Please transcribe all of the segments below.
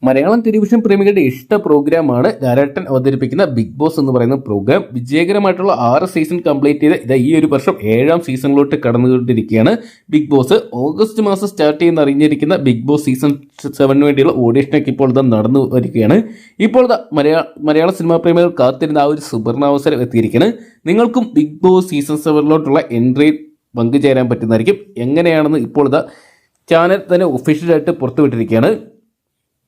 Malayalam television പ്രേമികളുടെ ഇഷ്ട പ്രോഗ്രാമാണ് ലാലേട്ടൻ അവതരിപ്പിക്കുന്ന ബിഗ് ബോസ് എന്ന് പറയുന്ന പ്രോഗ്രാം. വിജയകരമായിട്ടുള്ള 6 സീസൺ കംപ്ലീറ്റ് ചെയ്ത് ഈ ഒരു വർഷം 7ാം സീസണിലോട്ട് കടന്നുകൊണ്ടിരിക്കുകയാണ് ബിഗ് ബോസ്. ഓഗസ്റ്റ് മാസം സ്റ്റാർട്ട് ചെയ്യുന്ന അറിഞ്ഞിരിക്കുന്ന ബിഗ് ബോസ് സീസൺ 7 വേണ്ടിയുള്ള ഓഡിഷനൊക്കെ ഇപ്പോൾ നടന്നു വരികയാണ്. ഇപ്പോൾ മലയാള സിനിമാ പ്രേമികൾ കാത്തിരുന്ന ആ ഒരു സുവർണാവസരം എത്തിയിരിക്കുകയാണ്. നിങ്ങൾക്കും ബിഗ് ബോസ് സീസൺ 7ലോട്ടുള്ള എൻട്രി പങ്കുചേരാൻ പറ്റുന്നതായിരിക്കും. എങ്ങനെയാണെന്ന് ഇപ്പോൾ ചാനൽ തന്നെ ഒഫീഷ്യലായിട്ട് പുറത്തുവിട്ടിരിക്കുകയാണ്.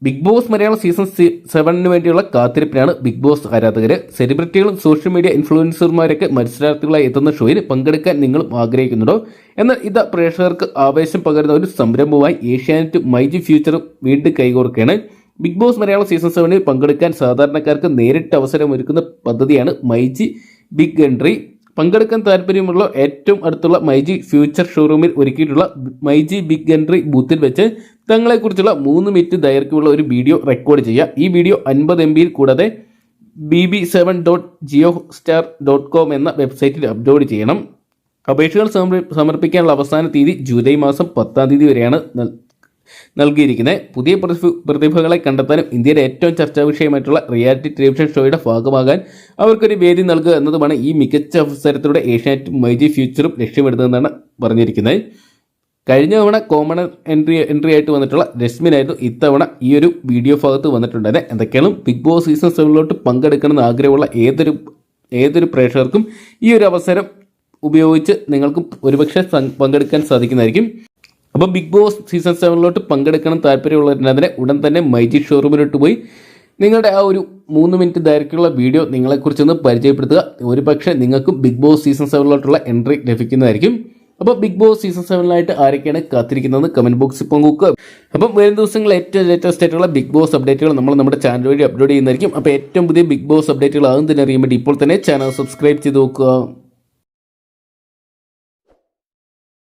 ബിഗ് ബോസ് മലയാളം സീസൺ 7 വേണ്ടിയുള്ള കാത്തിരിപ്പിനാണ് ബിഗ് ബോസ് ആരാധകർ. സെലിബ്രിറ്റികളും സോഷ്യൽ മീഡിയ ഇൻഫ്ലുവൻസർമാരൊക്കെ മത്സരാർത്ഥികളായി എത്തുന്ന ഷോയിൽ പങ്കെടുക്കാൻ നിങ്ങളും ആഗ്രഹിക്കുന്നുണ്ടോ? എന്നാൽ പ്രേക്ഷകർക്ക് ആവേശം പകരുന്ന ഒരു സംരംഭമായി ഏഷ്യാനെറ്റ് മൈജി ഫ്യൂച്ചറും വീണ്ടും കൈകോർക്കുകയാണ്. ബിഗ് ബോസ് മലയാളം സീസൺ 7 പങ്കെടുക്കാൻ സാധാരണക്കാർക്ക് നേരിട്ട് അവസരമൊരുക്കുന്ന പദ്ധതിയാണ് മൈജി ബിഗ് എൻട്രി. പങ്കെടുക്കാൻ താല്പര്യമുള്ള ഏറ്റവും അടുത്തുള്ള മൈജി ഫ്യൂച്ചർ ഷോറൂമിൽ ഒരുക്കിയിട്ടുള്ള മൈജി ബിഗ് എൻട്രി ബൂത്തിൽ വെച്ച് തങ്ങളെക്കുറിച്ചുള്ള 3 മിനിറ്റ് ദൈർഘ്യമുള്ള ഒരു വീഡിയോ റെക്കോർഡ് ചെയ്യുക. ഈ വീഡിയോ 50 MB കൂടാതെ bb7.geostar.com എന്ന വെബ്സൈറ്റിൽ അപ്ലോഡ് ചെയ്യണം. അപേക്ഷകൾ സമർപ്പിക്കാനുള്ള അവസാന തീയതി ജൂലൈ മാസം 10-ാം തീയതി വരെയാണ് നൽകിയിരിക്കുന്നത്. പുതിയ പ്രതിഭകളെ കണ്ടെത്താനും ഇന്ത്യയിലെ ഏറ്റവും ചർച്ചാ വിഷയമായിട്ടുള്ള റിയാലിറ്റി ടെലിവിഷൻ ഷോയുടെ ഭാഗമാകാൻ അവർക്കൊരു വേദി നൽകുക എന്നതുമാണ് ഈ മികച്ച അവസരത്തിലൂടെ ഏഷ്യാനെറ്റ് മൈജി ഫ്യൂച്ചറും ലക്ഷ്യമിടുന്നതെന്നാണ് പറഞ്ഞിരിക്കുന്നത്. കഴിഞ്ഞ തവണ കോമൺ എൻട്രി ആയിട്ട് വന്നിട്ടുള്ള രശ്മിനായിരുന്നു ഇത്തവണ ഈ ഒരു വീഡിയോ ഭാഗത്ത് വന്നിട്ടുണ്ടായത്. എന്തൊക്കെയാണ് ബിഗ് ബോസ് സീസൺ 7ലോട്ട് പങ്കെടുക്കണമെന്ന് ആഗ്രഹമുള്ള ഏതൊരു പ്രേക്ഷകർക്കും ഈ ഒരു അവസരം ഉപയോഗിച്ച് നിങ്ങൾക്കും ഒരുപക്ഷെ പങ്കെടുക്കാൻ സാധിക്കുന്നതായിരിക്കും. അപ്പോൾ ബിഗ് ബോസ് സീസൺ 7ലോട്ട് പങ്കെടുക്കണം താല്പര്യമുള്ളവരിനെ ഉടൻ തന്നെ മൈജി ഷോറൂമിലോട്ട് പോയി നിങ്ങളുടെ ആ ഒരു 3 മിനിറ്റ് ദൈർഘ്യമുള്ള വീഡിയോ നിങ്ങളെക്കുറിച്ചൊന്ന് പരിചയപ്പെടുത്തുക. ഒരുപക്ഷെ നിങ്ങൾക്കും ബിഗ് ബോസ് സീസൺ 7ലോട്ടുള്ള എൻട്രി ലഭിക്കുന്നതായിരിക്കും. അപ്പോൾ ബിഗ് ബോസ് സീസൺ 7ലായിട്ട് ആരൊക്കെയാണ് കാത്തിരിക്കുന്നതെന്ന് കമന്റ് ബോക്സിൽ പങ്കുവെക്കുക. അപ്പം വരും ദിവസങ്ങളിൽ ഏറ്റവും ലേറ്റസ്റ്റ് ആയിട്ടുള്ള ബിഗ് ബോസ് അപ്ഡേറ്റുകൾ നമ്മൾ നമ്മുടെ ചാനൽ വഴി അപ്ലോഡ് ചെയ്യുന്നതായിരിക്കും. അപ്പോൾ ഏറ്റവും പുതിയ ബിഗ് ബോസ് അപ്ഡേറ്റുകൾ ആകും തന്നെ അറിയാൻ വേണ്ടി ഇപ്പോൾ തന്നെ ചാനൽ സബ്സ്ക്രൈബ് ചെയ്ത് നോക്കുക.